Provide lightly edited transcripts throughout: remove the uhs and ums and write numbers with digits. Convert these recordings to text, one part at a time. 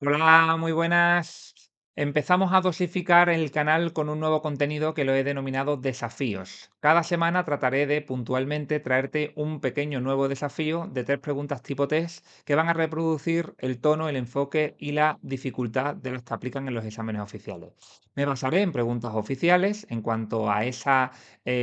Hola, muy buenas. Empezamos a dosificar el canal con un nuevo contenido que lo he denominado desafíos. Cada semana trataré de puntualmente traerte un pequeño nuevo desafío de 3 preguntas tipo test que van a reproducir el tono, el enfoque y la dificultad de los que aplican en los exámenes oficiales. Me basaré en preguntas oficiales en cuanto a esa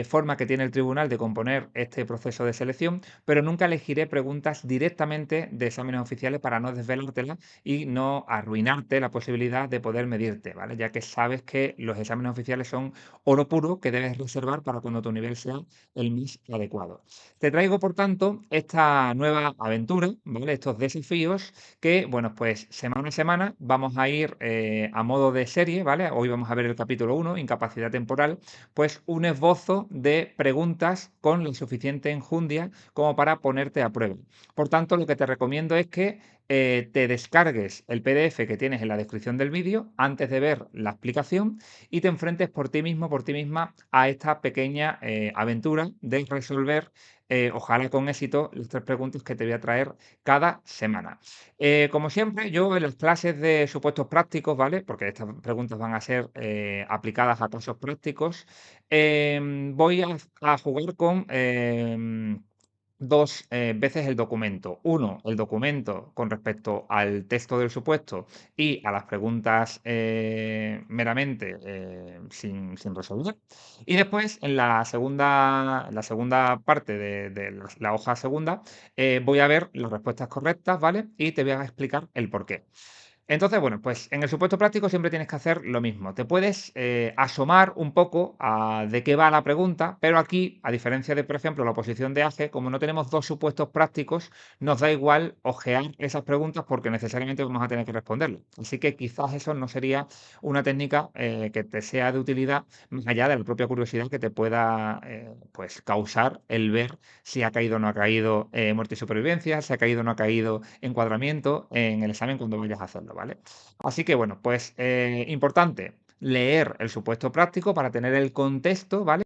forma que tiene el tribunal de componer este proceso de selección, pero nunca elegiré preguntas directamente de exámenes oficiales para no desvelártelas y no arruinarte la posibilidad de poder medirte, ¿vale? Ya que sabes que los exámenes oficiales son oro puro que debes reservar para cuando tu nivel sea el más adecuado. Te traigo, por tanto, esta nueva aventura, ¿vale? Estos desafíos que, bueno, pues semana a semana vamos a ir a modo de serie, ¿vale? Hoy vamos a ver el capítulo 1, incapacidad temporal, pues un esbozo de preguntas con la suficiente enjundia como para ponerte a prueba. Por tanto, lo que te recomiendo es que te descargues el PDF que tienes en la descripción del vídeo antes de ver la explicación y te enfrentes por ti mismo, por ti misma, a esta pequeña aventura de resolver, ojalá con éxito, las 3 preguntas que te voy a traer cada semana. Como siempre, yo en las clases de supuestos prácticos, ¿vale? Porque estas preguntas van a ser aplicadas a casos prácticos, voy a jugar con 2 veces el documento. Uno, el documento con respecto al texto del supuesto y a las preguntas meramente sin resolver. Y después, en la segunda parte de la hoja segunda, voy a ver las respuestas correctas, ¿vale? Y te voy a explicar el por qué. Entonces, bueno, pues en el supuesto práctico siempre tienes que hacer lo mismo. Te puedes asomar un poco a de qué va la pregunta, pero aquí, a diferencia de, por ejemplo, la oposición de AGE, como no tenemos 2 supuestos prácticos, nos da igual ojear esas preguntas porque necesariamente vamos a tener que responderlas. Así que quizás eso no sería una técnica que te sea de utilidad, más allá de la propia curiosidad que te pueda pues causar el ver si ha caído o no ha caído muerte y supervivencia, si ha caído o no ha caído encuadramiento en el examen cuando vayas a hacerlo, ¿vale? Así que bueno, pues importante leer el supuesto práctico para tener el contexto, ¿vale?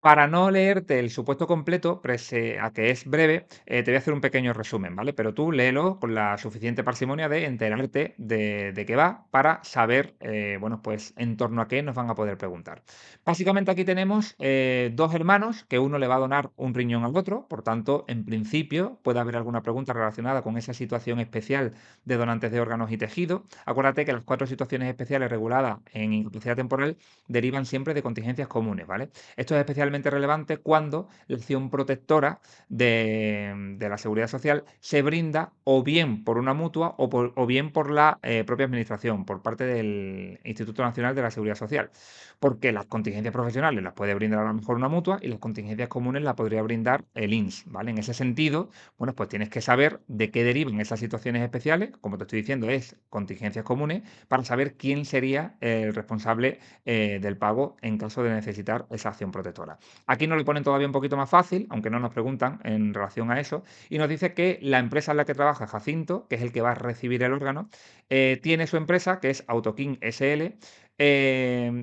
Para no leerte el supuesto completo, pese a que es breve, te voy a hacer un pequeño resumen, ¿vale? Pero tú léelo con la suficiente parsimonia de enterarte de qué va para saber, bueno, pues en torno a qué nos van a poder preguntar. Básicamente aquí tenemos 2 hermanos que uno le va a donar un riñón al otro, por tanto, en principio puede haber alguna pregunta relacionada con esa situación especial de donantes de órganos y tejido. Acuérdate que las 4 situaciones especiales reguladas en incapacidad temporal derivan siempre de contingencias comunes, ¿vale? Esto es especialmente relevante cuando la acción protectora de la seguridad social se brinda o bien por una mutua o bien por la propia administración, por parte del Instituto Nacional de la Seguridad Social. Porque las contingencias profesionales las puede brindar a lo mejor una mutua y las contingencias comunes las podría brindar el INS, ¿vale? En ese sentido, bueno, pues tienes que saber de qué derivan esas situaciones especiales, como te estoy diciendo, es contingencias comunes, para saber quién sería el responsable del pago en caso de necesitar esa acción protectora. Aquí nos lo ponen todavía un poquito más fácil, aunque no nos preguntan en relación a eso, y nos dice que la empresa en la que trabaja Jacinto, que es el que va a recibir el órgano, tiene su empresa, que es Autoking SL,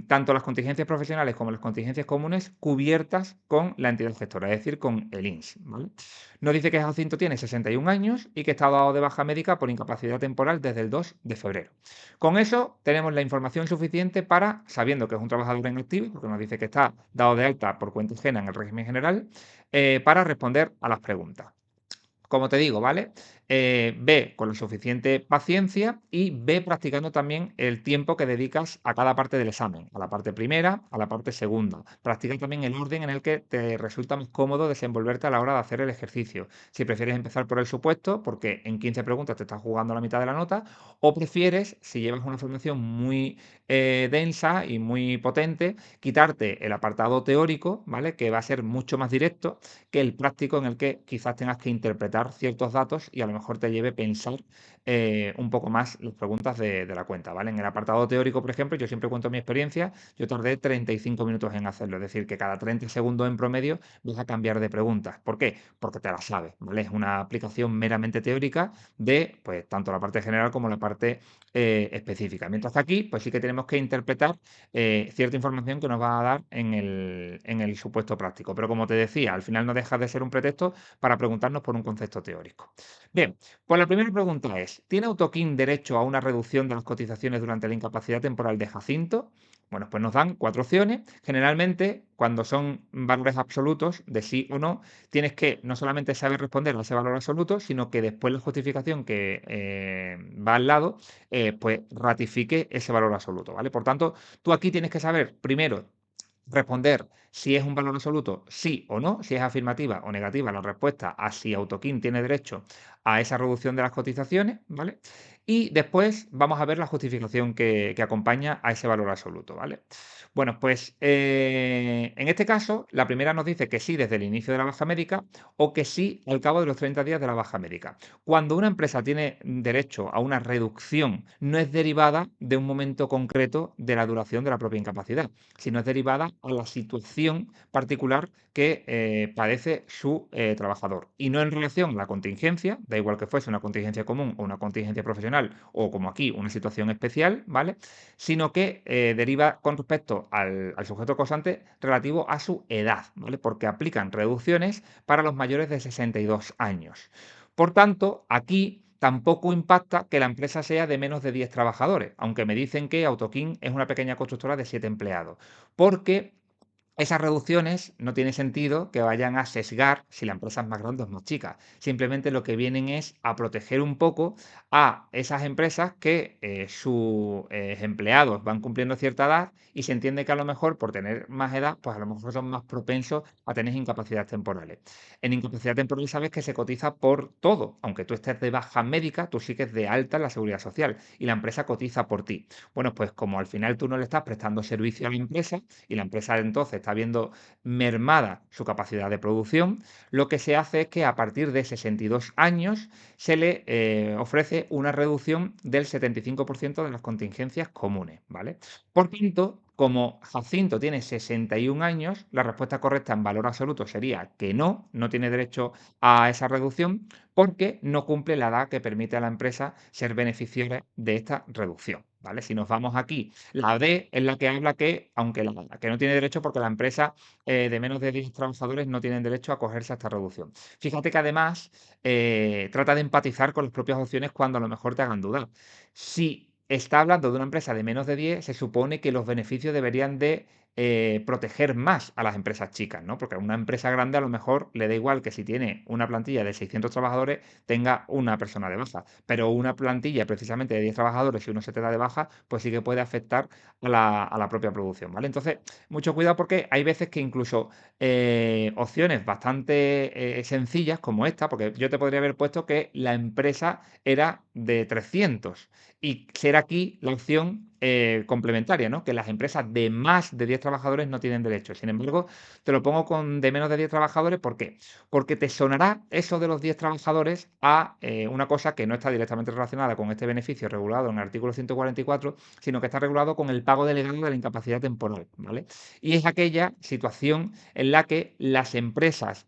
tanto las contingencias profesionales como las contingencias comunes cubiertas con la entidad gestora, es decir, con el INS, ¿vale? Nos dice que Jacinto tiene 61 años y que está dado de baja médica por incapacidad temporal desde el 2 de febrero. Con eso tenemos la información suficiente para, sabiendo que es un trabajador en activo, porque nos dice que está dado de alta por cuenta ajena en el régimen general, para responder a las preguntas. Como te digo, ¿vale? Ve con la suficiente paciencia y ve practicando también el tiempo que dedicas a cada parte del examen, a la parte primera, a la parte segunda. Practica también el orden en el que te resulta más cómodo desenvolverte a la hora de hacer el ejercicio. Si prefieres empezar por el supuesto, porque en 15 preguntas te estás jugando la mitad de la nota, o prefieres, si llevas una formación muy densa y muy potente, quitarte el apartado teórico, ¿vale? Que va a ser mucho más directo que el práctico en el que quizás tengas que interpretar ciertos datos y a lo mejor te lleve a pensar un poco más las preguntas de la cuenta, ¿vale? En el apartado teórico, por ejemplo, yo siempre cuento mi experiencia, yo tardé 35 minutos en hacerlo, es decir, que cada 30 segundos en promedio vas a cambiar de preguntas. ¿Por qué? Porque te la sabes, ¿vale? Es una aplicación meramente teórica de, pues, tanto la parte general como la parte específica. Mientras que aquí, pues sí que tenemos que interpretar cierta información que nos va a dar en el supuesto práctico. Pero como te decía, al final no deja de ser un pretexto para preguntarnos por un concepto teórico. Bien, Bien, pues la primera pregunta es, ¿tiene Autokin derecho a una reducción de las cotizaciones durante la incapacidad temporal de Jacinto? Bueno, pues nos dan 4 opciones. Generalmente, cuando son valores absolutos de sí o no, tienes que no solamente saber responder a ese valor absoluto, sino que después la justificación que va al lado, pues ratifique ese valor absoluto, ¿vale? Por tanto, tú aquí tienes que saber primero responder si es un valor absoluto, sí o no, si es afirmativa o negativa la respuesta a si Autokin tiene derecho a esa reducción de las cotizaciones, ¿vale? Y después vamos a ver la justificación que acompaña a ese valor absoluto, ¿vale? Bueno, pues en este caso, la primera nos dice que sí desde el inicio de la baja médica o que sí al cabo de los 30 días de la baja médica. Cuando una empresa tiene derecho a una reducción, no es derivada de un momento concreto de la duración de la propia incapacidad, sino es derivada a la situación particular que padece su trabajador. Y no en relación a la contingencia, da igual que fuese una contingencia común o una contingencia profesional, o como aquí, una situación especial, ¿vale? Sino que deriva con respecto al sujeto causante relativo a su edad, ¿vale? Porque aplican reducciones para los mayores de 62 años. Por tanto, aquí tampoco impacta que la empresa sea de menos de 10 trabajadores, aunque me dicen que Autokin es una pequeña constructora de 7 empleados, porque esas reducciones no tiene sentido que vayan a sesgar si la empresa es más grande o es más chica. Simplemente lo que vienen es a proteger un poco a esas empresas que sus empleados van cumpliendo cierta edad y se entiende que a lo mejor por tener más edad, pues a lo mejor son más propensos a tener incapacidades temporales. En incapacidad temporal sabes que se cotiza por todo. Aunque tú estés de baja médica, tú sigues de alta en la seguridad social y la empresa cotiza por ti. Bueno, pues como al final tú no le estás prestando servicio a la empresa, y la empresa entonces está viendo mermada su capacidad de producción, lo que se hace es que a partir de 62 años se le ofrece una reducción del 75% de las contingencias comunes, ¿vale? Por tanto, como Jacinto tiene 61 años, la respuesta correcta en valor absoluto sería que no tiene derecho a esa reducción porque no cumple la edad que permite a la empresa ser beneficiaria de esta reducción, ¿vale? Si nos vamos aquí, la D es la que habla que, aunque que no tiene derecho porque la empresa de menos de 10 trabajadores no tienen derecho a acogerse a esta reducción. Fíjate que además trata de empatizar con las propias opciones cuando a lo mejor te hagan dudar. Si está hablando de una empresa de menos de 10, se supone que los beneficios deberían de proteger más a las empresas chicas, ¿no? Porque a una empresa grande a lo mejor le da igual que si tiene una plantilla de 600 trabajadores tenga una persona de baja, pero una plantilla precisamente de 10 trabajadores, si uno se te da de baja, pues sí que puede afectar a la propia producción, ¿vale? Entonces, mucho cuidado porque hay veces que incluso opciones bastante sencillas como esta, porque yo te podría haber puesto que la empresa era de 300 y ser aquí la opción complementaria, ¿no? Que las empresas de más de 10 trabajadores no tienen derecho. Sin embargo, te lo pongo con de menos de 10 trabajadores, ¿por qué? Porque te sonará eso de los 10 trabajadores a una cosa que no está directamente relacionada con este beneficio regulado en el artículo 144, sino que está regulado con el pago delegado de la incapacidad temporal, ¿vale? Y es aquella situación en la que las empresas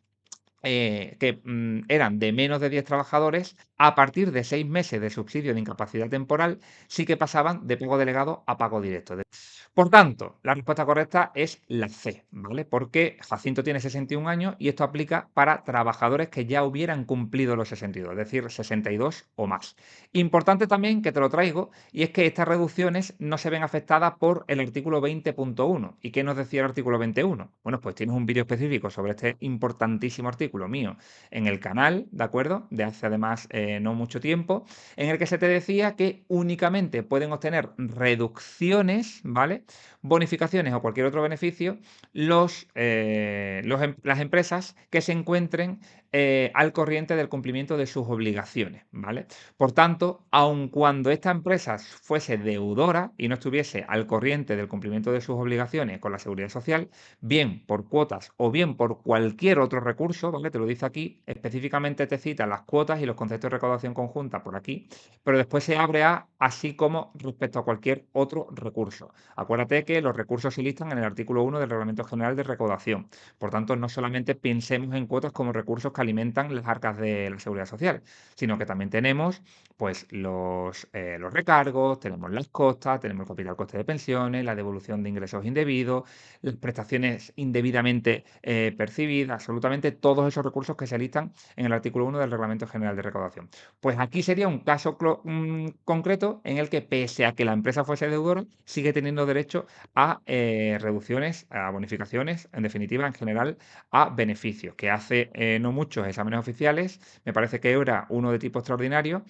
que eran de menos de 10 trabajadores, a partir de 6 meses de subsidio de incapacidad temporal, sí que pasaban de pago delegado a pago directo. Por tanto, la respuesta correcta es la C, ¿vale? Porque Jacinto tiene 61 años y esto aplica para trabajadores que ya hubieran cumplido los 62, es decir, 62 o más. Importante también que te lo traigo, y es que estas reducciones no se ven afectadas por el artículo 20.1. ¿Y qué nos decía el artículo 21? Bueno, pues tienes un vídeo específico sobre este importantísimo artículo mío en el canal, ¿de acuerdo? De hace además no mucho tiempo, en el que se te decía que únicamente pueden obtener reducciones, ¿vale? Bonificaciones o cualquier otro beneficio las empresas que se encuentren al corriente del cumplimiento de sus obligaciones, ¿vale? Por tanto, aun cuando esta empresa fuese deudora y no estuviese al corriente del cumplimiento de sus obligaciones con la seguridad social, bien por cuotas o bien por cualquier otro recurso, ¿vale? Te lo dice aquí, específicamente te cita las cuotas y los conceptos de recaudación conjunta por aquí, pero después se abre a así como respecto a cualquier otro recurso. Acuérdate que los recursos se listan en el artículo 1 del Reglamento General de Recaudación. Por tanto, no solamente pensemos en cuotas como recursos que alimentan las arcas de la Seguridad Social, sino que también tenemos pues los recargos, tenemos las costas, tenemos el capital coste de pensiones, la devolución de ingresos indebidos, las prestaciones indebidamente percibidas, absolutamente todos esos recursos que se listan en el artículo 1 del Reglamento General de Recaudación. Pues aquí sería un caso concreto en el que, pese a que la empresa fuese deudora, sigue teniendo derecho a reducciones, a bonificaciones, en definitiva, en general, a beneficios, que hace no muchos exámenes oficiales, me parece que era uno de tipo extraordinario,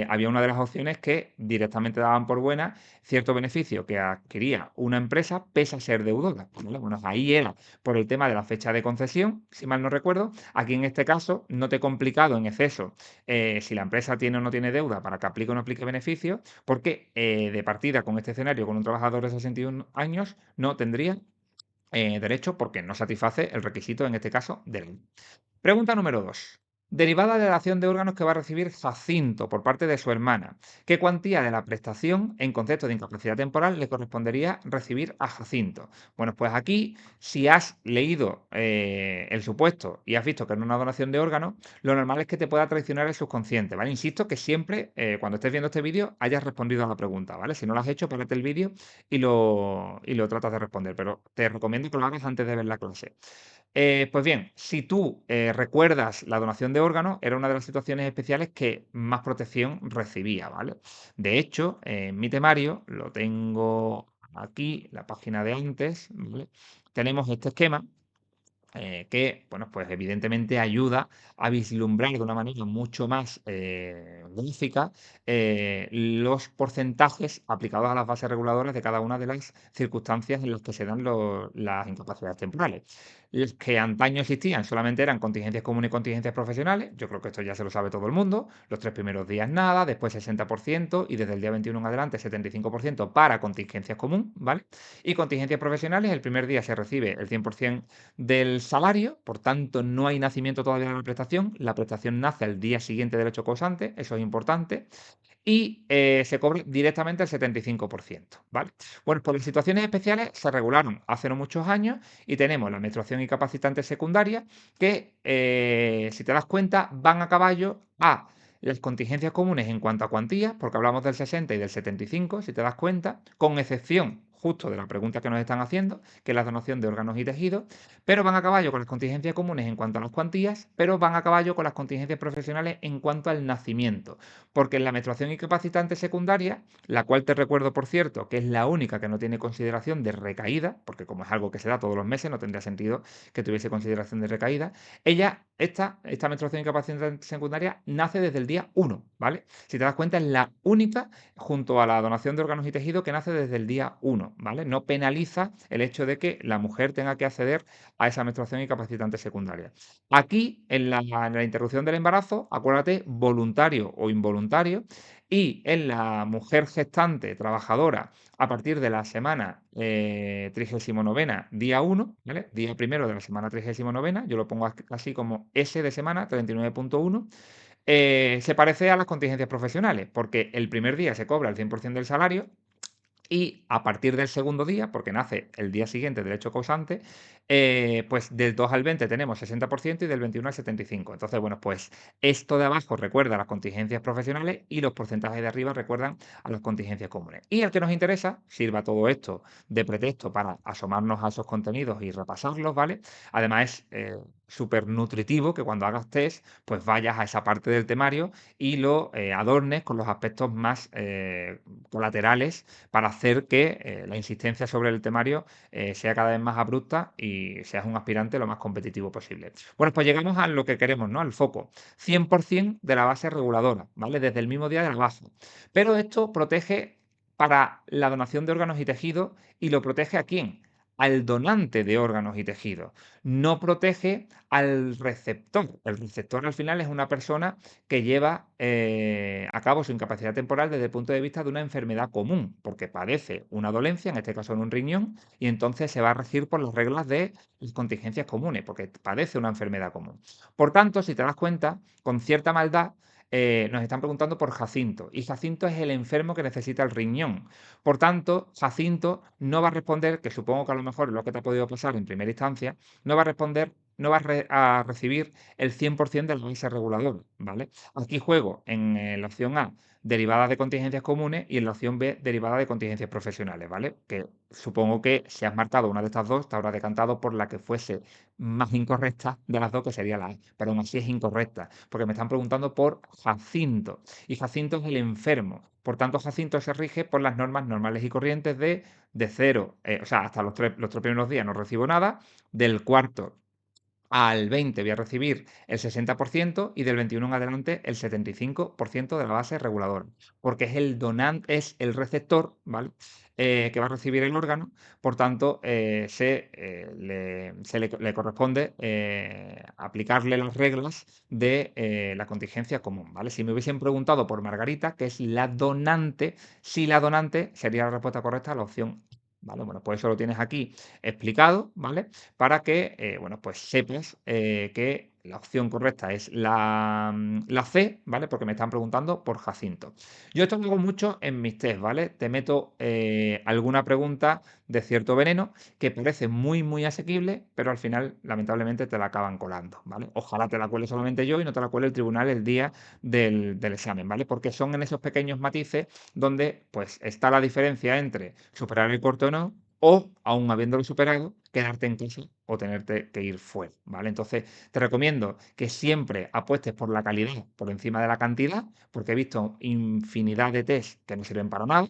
había una de las opciones que directamente daban por buena cierto beneficio que adquiría una empresa pese a ser deudora. ¿Vale? Bueno, ahí era por el tema de la fecha de concesión, si mal no recuerdo. Aquí en este caso no te he complicado en exceso si la empresa tiene o no tiene deuda para que aplique o no aplique beneficio, porque de partida con este escenario, con un trabajador de 61 años, no tendría derecho porque no satisface el requisito, en este caso, de ley. Pregunta número 2. Derivada de la acción de órganos que va a recibir Jacinto por parte de su hermana, ¿qué cuantía de la prestación en concepto de incapacidad temporal le correspondería recibir a Jacinto? Bueno, pues aquí, si has leído el supuesto y has visto que no es una donación de órganos, lo normal es que te pueda traicionar el subconsciente, ¿vale? Insisto que siempre, cuando estés viendo este vídeo, hayas respondido a la pregunta, ¿vale? Si no lo has hecho, párate el vídeo y lo tratas de responder, pero te recomiendo que lo hagas antes de ver la clase. Pues bien, si tú recuerdas la donación de órganos, era una de las situaciones especiales que más protección recibía, ¿vale? De hecho, en mi temario, lo tengo aquí, la página de antes, ¿vale? Tenemos este esquema que, bueno, pues evidentemente ayuda a vislumbrar de una manera mucho más gráfica los porcentajes aplicados a las bases reguladoras de cada una de las circunstancias en las que se dan las incapacidades temporales. Las que antaño existían solamente eran contingencias comunes y contingencias profesionales. Yo creo que esto ya se lo sabe todo el mundo. Los 3 primeros días nada, después 60% y desde el día 21 en adelante 75% para contingencias comunes, ¿vale? Y contingencias profesionales, el primer día se recibe el 100% del salario, por tanto no hay nacimiento todavía de la prestación nace al día siguiente del hecho causante, eso es importante, y se cobra directamente el 75%, ¿vale? Bueno, pues las situaciones especiales se regularon hace no muchos años y tenemos la menstruación incapacitante secundaria que, si te das cuenta, van a caballo a las contingencias comunes en cuanto a cuantías, porque hablamos del 60 y del 75, si te das cuenta, con excepción justo de la pregunta que nos están haciendo, que es la donación de órganos y tejidos, pero van a caballo con las contingencias comunes en cuanto a las cuantías, pero van a caballo con las contingencias profesionales en cuanto al nacimiento. Porque en la menstruación incapacitante secundaria, la cual te recuerdo, por cierto, que es la única que no tiene consideración de recaída, porque como es algo que se da todos los meses, no tendría sentido que tuviese consideración de recaída, esta menstruación incapacitante secundaria nace desde el día 1, ¿vale? Si te das cuenta, es la única, junto a la donación de órganos y tejidos, que nace desde el día 1, ¿vale? No penaliza el hecho de que la mujer tenga que acceder a esa menstruación incapacitante secundaria. Aquí, en la interrupción del embarazo, acuérdate, voluntario o involuntario, y en la mujer gestante trabajadora a partir de la semana 39, día 1, ¿vale? Día primero de la semana 39, yo lo pongo así como S de semana 39.1, se parece a las contingencias profesionales, porque el primer día se cobra el 100% del salario, y a partir del segundo día, porque nace el día siguiente del hecho causante, pues del 2 al 20 tenemos 60% y del 21 al 75%. Entonces, bueno, pues esto de abajo recuerda a las contingencias profesionales y los porcentajes de arriba recuerdan a las contingencias comunes. Y el que nos interesa, sirva todo esto de pretexto para asomarnos a esos contenidos y repasarlos, ¿vale? Además es súper nutritivo que cuando hagas test, pues vayas a esa parte del temario y lo adornes con los aspectos más colaterales para hacer que la insistencia sobre el temario sea cada vez más abrupta y seas un aspirante lo más competitivo posible. Bueno, pues llegamos a lo que queremos, ¿no? Al foco. 100% de la base reguladora, ¿vale? Desde el mismo día de la base. Pero esto protege para la donación de órganos y tejidos y lo protege ¿a quién? Al donante de órganos y tejidos. No protege al receptor. El receptor al final es una persona que lleva a cabo su incapacidad temporal desde el punto de vista de una enfermedad común, porque padece una dolencia, en este caso en un riñón, y entonces se va a regir por las reglas de las contingencias comunes, porque padece una enfermedad común. Por tanto, si te das cuenta, con cierta maldad, nos están preguntando por Jacinto, y Jacinto es el enfermo que necesita el riñón. Por tanto, Jacinto no va a responder, que supongo que a lo mejor es lo que te ha podido pasar en primera instancia, no va a responder, no va a recibir el 100% de la base reguladora, ¿vale? Aquí juego en la opción A, derivadas de contingencias comunes, y en la opción B, derivadas de contingencias profesionales, ¿vale? Que supongo que si has marcado una de estas dos, te habrás decantado por la que fuese más incorrecta de las dos, que sería la A, pero aún así es incorrecta, porque me están preguntando por Jacinto, y Jacinto es el enfermo. Por tanto, Jacinto se rige por las normas normales y corrientes de cero, o sea, hasta los tres primeros días no recibo nada, del cuarto al 20 voy a recibir el 60% y del 21 en adelante el 75% de la base reguladora, porque es el donante, es el receptor, ¿vale? Que va a recibir el órgano, por tanto, le corresponde aplicarle las reglas de la contingencia común, ¿vale? Si me hubiesen preguntado por Margarita, que es la donante, si la donante sería la respuesta correcta a la opción A, ¿vale? Bueno, pues eso lo tienes aquí explicado, ¿vale? Para que, bueno, pues sepas que la opción correcta es la C, ¿vale? Porque me están preguntando por Jacinto. Yo esto lo hago mucho en mis test, ¿vale? Te meto alguna pregunta de cierto veneno que parece muy, muy asequible, pero al final, lamentablemente, te la acaban colando, ¿vale? Ojalá te la cuele solamente yo y no te la cuele el tribunal el día del examen, ¿vale? Porque son en esos pequeños matices donde, pues, está la diferencia entre superar el corte o no, o, aún habiéndolo superado, quedarte en casa o tenerte que ir fuera, ¿vale? Entonces, te recomiendo que siempre apuestes por la calidad por encima de la cantidad, porque he visto infinidad de test que no sirven para nada.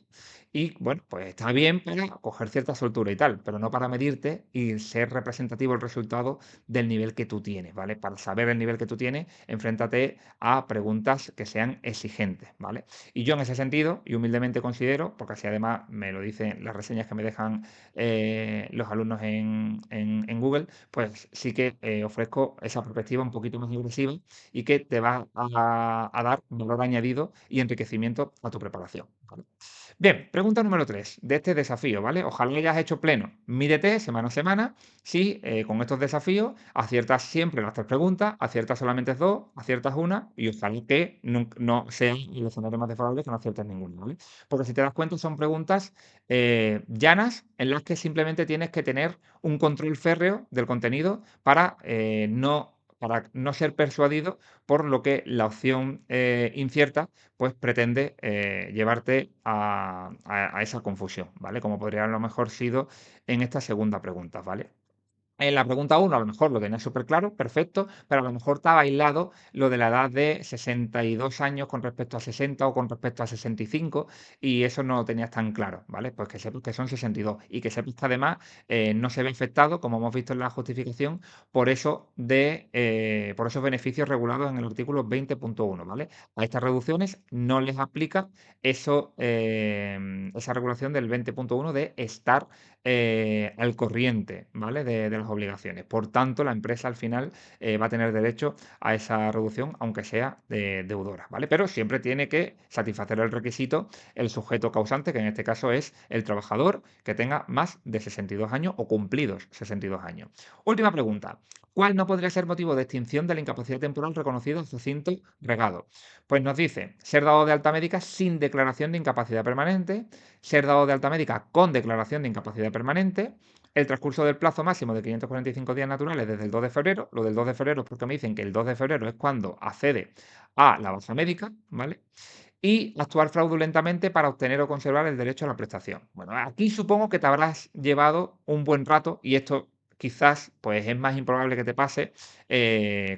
Y bueno, pues está bien para coger cierta soltura y tal, pero no para medirte y ser representativo el resultado del nivel que tú tienes, ¿vale? Para saber el nivel que tú tienes, enfréntate a preguntas que sean exigentes, ¿vale? Y yo en ese sentido, y humildemente considero, porque así además me lo dicen las reseñas que me dejan los alumnos en Google, pues sí que ofrezco esa perspectiva un poquito más agresiva y que te va a dar valor añadido y enriquecimiento a tu preparación, ¿vale? Bien, pregunta número 3 de este desafío, ¿vale? Ojalá hayas hecho pleno. Mídete semana a semana si con estos desafíos aciertas siempre las tres preguntas, aciertas solamente dos, aciertas una, y ojalá que no sea el escenario más desfavorable que no aciertes ninguna, ¿vale? Porque si te das cuenta son preguntas llanas en las que simplemente tienes que tener un control férreo del contenido para no ser persuadido por lo que la opción incierta pues pretende llevarte a esa confusión, ¿vale? Como podría a lo mejor sido en esta segunda pregunta, ¿vale? En la pregunta 1 a lo mejor lo tenías súper claro, perfecto, pero a lo mejor te ha bailado lo de la edad de 62 años con respecto a 60 o con respecto a 65, y eso no lo tenías tan claro, ¿vale? Pues que sepas que son 62 y que sepas que además no se ve afectado, como hemos visto en la justificación, por esos beneficios regulados en el artículo 20.1, ¿vale? A estas reducciones no les aplica esa regulación del 20.1 de estar al corriente, ¿vale? De las obligaciones. Por tanto, la empresa al final va a tener derecho a esa reducción, aunque sea deudora, ¿vale? Pero siempre tiene que satisfacer el requisito el sujeto causante, que en este caso es el trabajador que tenga más de 62 años o cumplidos 62 años. Última pregunta. ¿Cuál no podría ser motivo de extinción de la incapacidad temporal reconocido en sucinto regado? Pues nos dice ser dado de alta médica sin declaración de incapacidad permanente, ser dado de alta médica con declaración de incapacidad permanente, el transcurso del plazo máximo de 545 días naturales desde el 2 de febrero, lo del 2 de febrero es porque me dicen que el 2 de febrero es cuando accede a la baja médica, ¿vale? Y actuar fraudulentamente para obtener o conservar el derecho a la prestación. Bueno, aquí supongo que te habrás llevado un buen rato y esto quizás pues es más improbable que te pase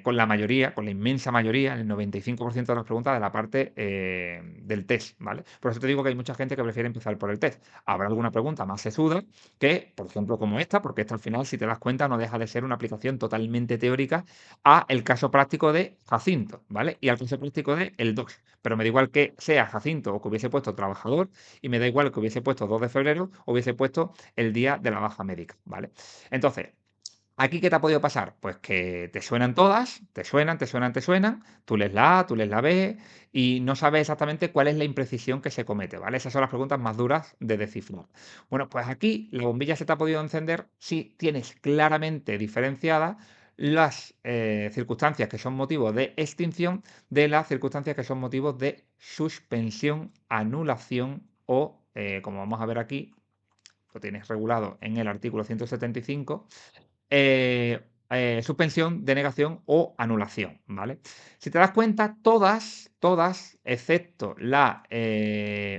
con la mayoría, con la inmensa mayoría, el 95% de las preguntas de la parte del test, ¿vale? Por eso te digo que hay mucha gente que prefiere empezar por el test. Habrá alguna pregunta más sesuda que, por ejemplo, como esta, porque esta al final, si te das cuenta, no deja de ser una aplicación totalmente teórica a el caso práctico de Jacinto, ¿vale? Y al caso práctico de el 2. Pero me da igual que sea Jacinto o que hubiese puesto trabajador, y me da igual que hubiese puesto 2 de febrero o hubiese puesto el día de la baja médica, ¿vale? Entonces, ¿aquí qué te ha podido pasar? Pues que te suenan todas, te suenan, tú lees la A, tú lees la B y no sabes exactamente cuál es la imprecisión que se comete, ¿vale? Esas son las preguntas más duras de descifrar. Bueno, pues aquí la bombilla se te ha podido encender si tienes claramente diferenciada las circunstancias que son motivos de extinción de las circunstancias que son motivos de suspensión, anulación o, como vamos a ver aquí, lo tienes regulado en el artículo 175, eh, suspensión, denegación o anulación, ¿vale? Si te das cuenta, todas, excepto la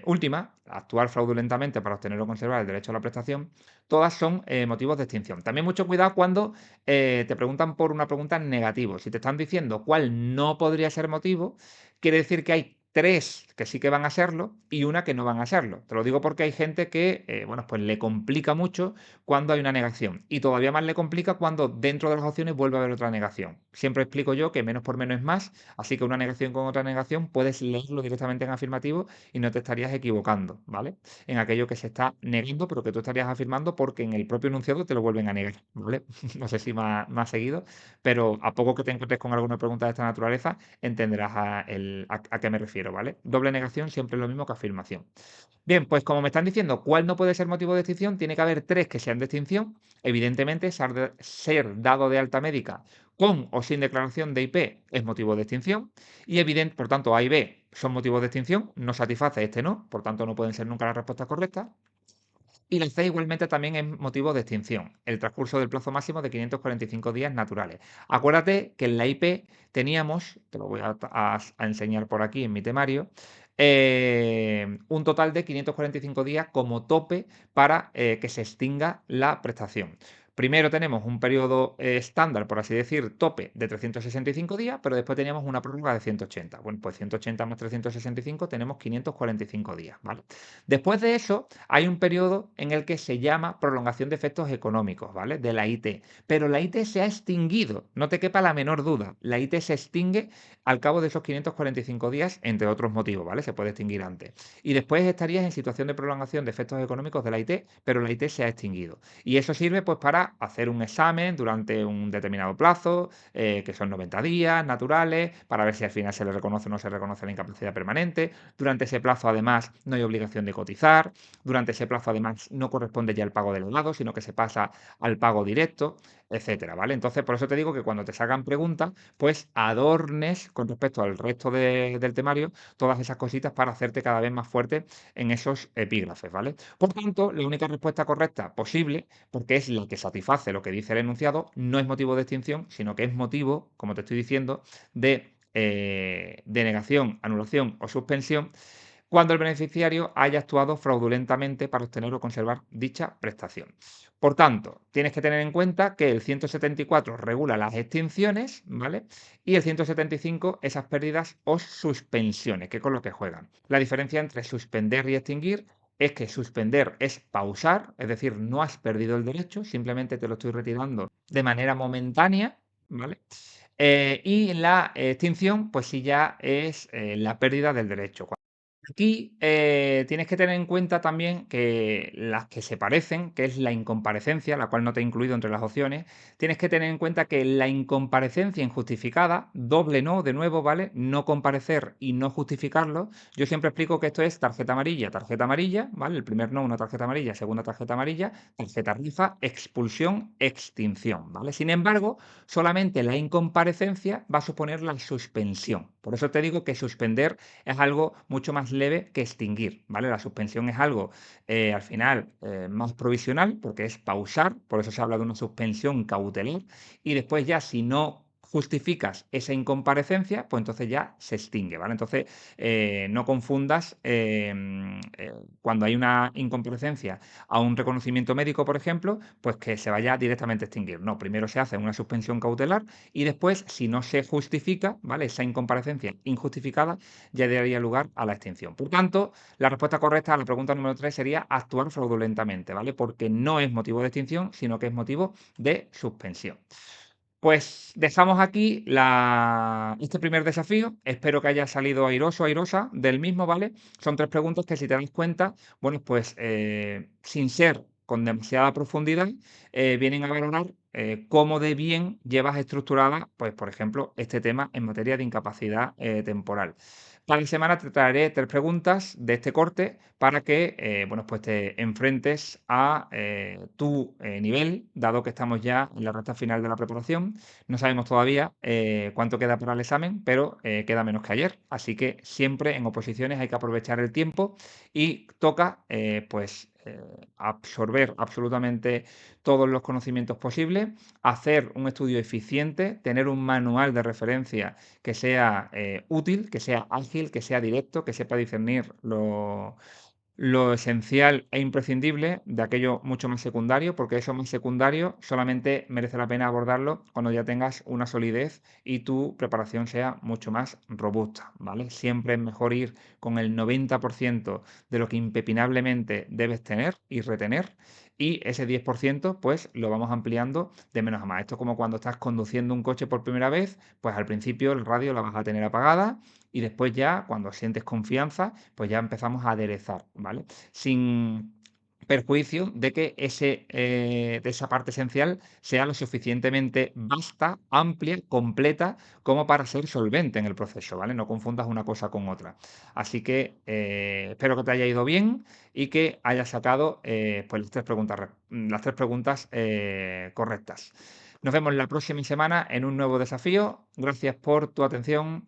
última, actuar fraudulentamente para obtener o conservar el derecho a la prestación, todas son motivos de extinción. También mucho cuidado cuando te preguntan por una pregunta negativa. Si te están diciendo cuál no podría ser motivo, quiere decir que hay tres que sí que van a serlo y una que no van a serlo. Te lo digo porque hay gente que, bueno, pues le complica mucho cuando hay una negación. Y todavía más le complica cuando dentro de las opciones vuelve a haber otra negación. Siempre explico yo que menos por menos es más, así que una negación con otra negación puedes leerlo directamente en afirmativo y no te estarías equivocando, ¿vale? En aquello que se está negando, pero que tú estarías afirmando porque en el propio enunciado te lo vuelven a negar, ¿vale? No sé si más seguido, pero a poco que te encuentres con alguna pregunta de esta naturaleza, entenderás a qué me refiero, ¿vale? Doble negación siempre es lo mismo que afirmación. Bien, pues como me están diciendo cuál no puede ser motivo de extinción, tiene que haber tres que sean de extinción. Evidentemente, ser dado de alta médica con o sin declaración de IP es motivo de extinción. Y por tanto, A y B son motivos de extinción. No satisface, este no. Por tanto, no pueden ser nunca las respuestas correctas. Y la C igualmente también es motivo de extinción, el transcurso del plazo máximo de 545 días naturales. Acuérdate que en la IP teníamos, te lo voy a enseñar por aquí en mi temario, un total de 545 días como tope para que se extinga la prestación. Primero tenemos un periodo estándar, por así decir, tope de 365 días, pero después teníamos una prórroga de 180. Bueno, pues 180 más 365 tenemos 545 días, ¿vale? Después de eso, hay un periodo en el que se llama prolongación de efectos económicos, ¿vale? De la IT. Pero la IT se ha extinguido, no te quepa la menor duda. La IT se extingue al cabo de esos 545 días, entre otros motivos, ¿vale? Se puede extinguir antes. Y después estarías en situación de prolongación de efectos económicos de la IT, pero la IT se ha extinguido. Y eso sirve pues para hacer un examen durante un determinado plazo, que son 90 días naturales, para ver si al final se le reconoce o no se reconoce la incapacidad permanente. Durante ese plazo, además, no hay obligación de cotizar. Durante ese plazo, además, no corresponde ya el pago del lado, sino que se pasa al pago directo, etcétera, ¿vale? Entonces, por eso te digo que cuando te salgan preguntas, pues adornes con respecto al resto del temario todas esas cositas para hacerte cada vez más fuerte en esos epígrafes, ¿vale? Por tanto, la única respuesta correcta posible, porque es la que satisface lo que dice el enunciado, no es motivo de extinción, sino que es motivo, como te estoy diciendo, de denegación, anulación o suspensión cuando el beneficiario haya actuado fraudulentamente para obtener o conservar dicha prestación. Por tanto, tienes que tener en cuenta que el 174 regula las extinciones, ¿vale? Y el 175 esas pérdidas o suspensiones, que es con lo que juegan. La diferencia entre suspender y extinguir es que suspender es pausar, es decir, no has perdido el derecho, simplemente te lo estoy retirando de manera momentánea, ¿vale? Y la extinción, pues sí ya es la pérdida del derecho. Aquí tienes que tener en cuenta también que las que se parecen, que es la incomparecencia, la cual no te he incluido entre las opciones, tienes que tener en cuenta que la incomparecencia injustificada, doble no, de nuevo, ¿vale? No comparecer y no justificarlo. Yo siempre explico que esto es tarjeta amarilla, ¿vale? El primer no, una tarjeta amarilla, segunda tarjeta amarilla, tarjeta roja, expulsión, extinción, ¿vale? Sin embargo, solamente la incomparecencia va a suponer la suspensión. Por eso te digo que suspender es algo mucho más leve que extinguir, ¿vale? La suspensión es algo, al final, más provisional, porque es pausar, por eso se habla de una suspensión cautelar, y después ya si no justificas esa incomparecencia, pues entonces ya se extingue, ¿vale? Entonces, no confundas cuando hay una incomparecencia a un reconocimiento médico, por ejemplo, pues que se vaya directamente a extinguir. No, primero se hace una suspensión cautelar y después, si no se justifica, ¿vale? Esa incomparecencia injustificada, ya daría lugar a la extinción. Por tanto, la respuesta correcta a la pregunta número 3 sería actuar fraudulentamente, ¿vale? Porque no es motivo de extinción, sino que es motivo de suspensión. Pues dejamos aquí este primer desafío. Espero que haya salido airoso, airosa del mismo, ¿vale? Son tres preguntas que si te das cuenta, bueno, pues sin ser con demasiada profundidad, vienen a valorar cómo de bien llevas estructurada, pues por ejemplo, este tema en materia de incapacidad temporal. Cada semana te traeré 3 preguntas de este corte para que, bueno, pues te enfrentes a, tu, nivel, dado que estamos ya en la recta final de la preparación. No sabemos todavía, cuánto queda para el examen, pero, queda menos que ayer. Así que siempre en oposiciones hay que aprovechar el tiempo y toca, pues, absorber absolutamente todos los conocimientos posibles, hacer un estudio eficiente, tener un manual de referencia que sea útil, que sea ágil, que sea directo, que sepa discernir lo esencial e imprescindible de aquello mucho más secundario, porque eso más secundario solamente merece la pena abordarlo cuando ya tengas una solidez y tu preparación sea mucho más robusta, ¿vale? Siempre es mejor ir con el 90% de lo que impepinablemente debes tener y retener, y ese 10% pues lo vamos ampliando de menos a más. Esto es como cuando estás conduciendo un coche por primera vez, pues al principio el radio la vas a tener apagada y después ya, cuando sientes confianza, pues ya empezamos a aderezar, ¿vale? Sin perjuicio de que de esa parte esencial sea lo suficientemente vasta, amplia, completa, como para ser solvente en el proceso, ¿vale? No confundas una cosa con otra. Así que espero que te haya ido bien y que hayas sacado pues las 3 preguntas correctas. Nos vemos la próxima semana en un nuevo desafío. Gracias por tu atención.